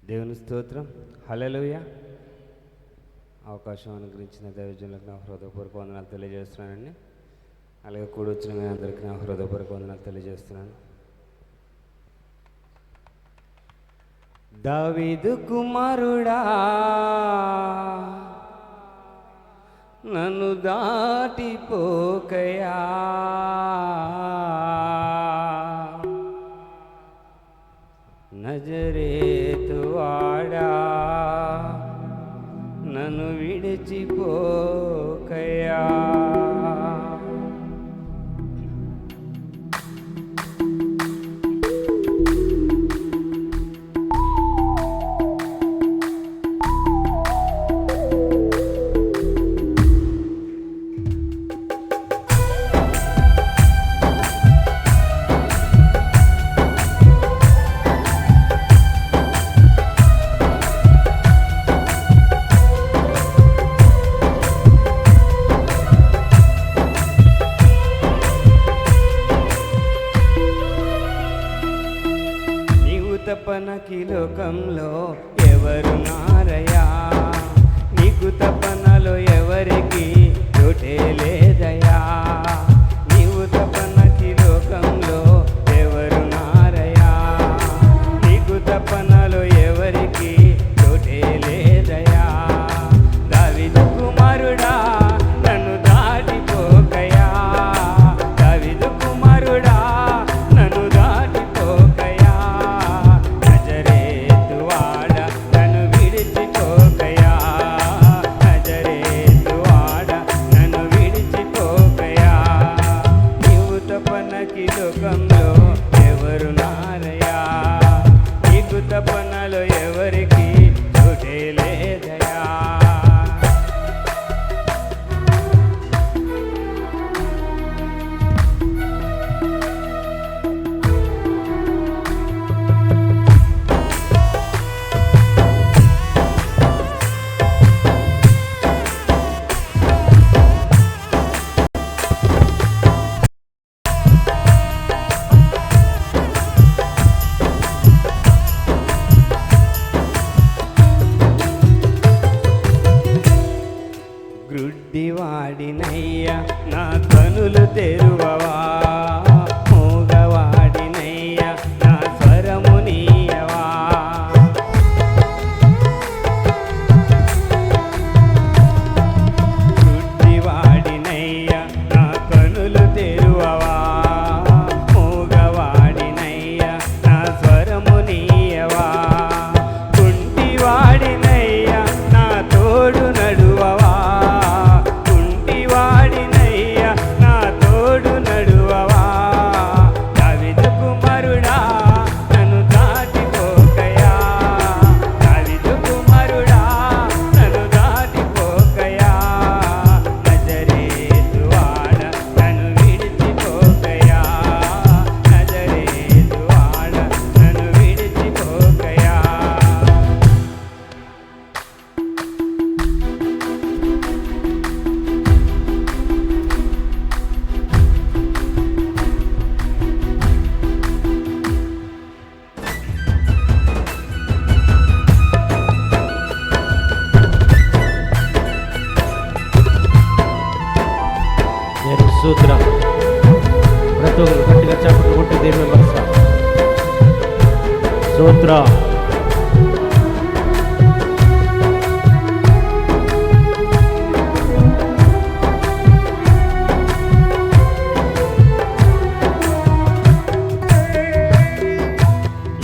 దేవుని స్తోత్రం. హల్లెలూయా. అవకాశం అనుగ్రహించిన దైవజనులకు నా హృదయపూర్వక వందనాలు తెలియజేస్తున్నానండి. అలాగే కూడొచ్చిన మీ అందరికీ నా హృదయపూర్వక వందనాలు తెలియజేస్తున్నాను. దావీదు కుమారుడా నన్ను దాటిపోకయా, నజరేతు వాడా నన్ను విడిచిపోకయా. తపనకి లోకంలో ఎవరు నారయా, నీకు తపనలో ఎవరికి చోటే లేదయా. నీవు తపనకి లోకంలో ఎవరు నారయా, నీకు తపనలో ఎవరికి చోటే లేదయా. దావీదు కుమారుడా నన్ను దాటిపోకయా, దావీదు కుమారుడా నన్ను దాటిపోకయా. లోకంలో ఎవరు నారయా, నీకు తపనలో ఎవరికి చోటే లేదయా. గుడ్డివాడినయ్యా నా కనులు తెరువవా, మూగవాడినయ్యా నా స్వరము నీయవా. గుడ్డివాడినయ్యా నా కనులు తెరువవా, మూగవాడినయ్యా నా స్వరము నీయవా. కుంటివాడినయ్యా నా తోడు నడువవా, స్తోత్రం. ప్రతి ఒక్కరు గట్టిగా చప్పట్లు కొట్టి దేవుని మనసా స్తోత్రం.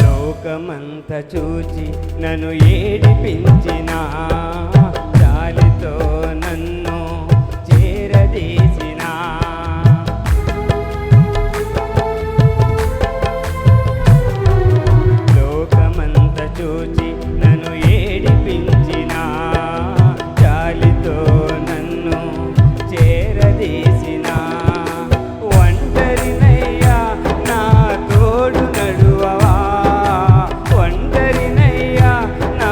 లోకమంత చూచి నన్ను ఏడిపించినా, జాలితో నన్ను చేరదీసినా. లోకమంత చూచి నన్ను ఏడిపించినా, జాలితో నన్ను చేరదీసినా. ఒంటరినయ్యా నా తోడు నడువవా, ఒంటరినయ్యా నా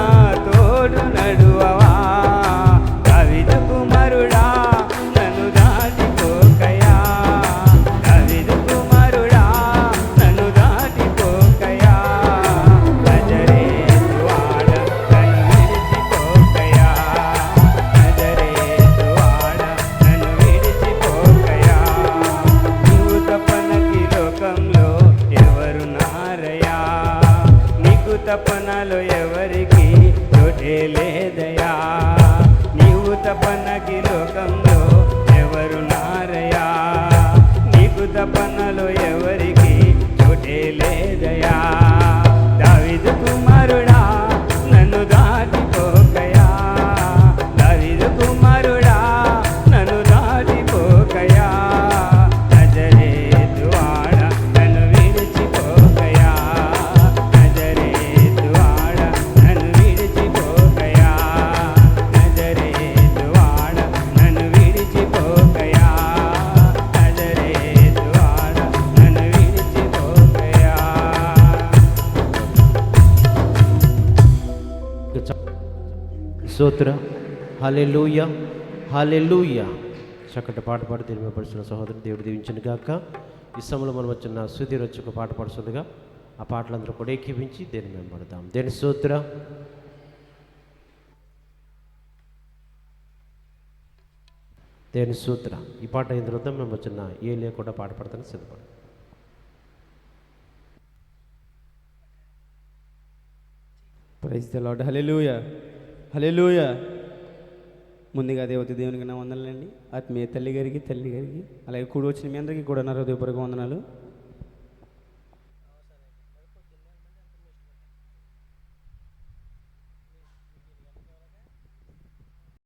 లోకంలో ఎవరు నారయా, నీకు తపనలో ఎవరికి చోటే లేదయా. దావీదు కుమారుడా నన్ను దాటిపోకయా, దావీదు కుమారుడా నన్ను దాటిపోకయా. నజరేతు వాడ నన్ను విడిచిపోకయా, నజరేతు వాడ నన్ను విడిచిపోకయా, నజరేతు వాడ నన్ను విడిచిపోకయా, నజరేతు వాడ నన్ను విడిచిపోకయా. స్తోత్ర హల్లెలూయా హల్లెలూయా. చక్కటి పాట పాడి దేవుని పడుతున్న సహోదరుని దేవుడు దీవించను గాక. ఈ సమయంలో మనం వచ్చిన సుధీర్ వచ్చి ఒక పాట పాడుతుండగా ఆ పాటలందరూ కూడా ఏకీపించి దేని మేము పడతాం. దేని స్తోత్ర దేని స్తోత్ర. ఈ పాట అయిన తర్వాత మేము వచ్చిన ఏ లేకుండా పాట పాడతాను సిద్ధపడు. Praise the Lord. Hallelujah hallelujah. ముందుగా దేవత దేవునికి నా వందనాలండి. ఆత్మీయ తల్లి గారికి అలాగే కూడి వచ్చిన మీ అందరికీ కూడా నా హృదయపూర్వక వందనాలు.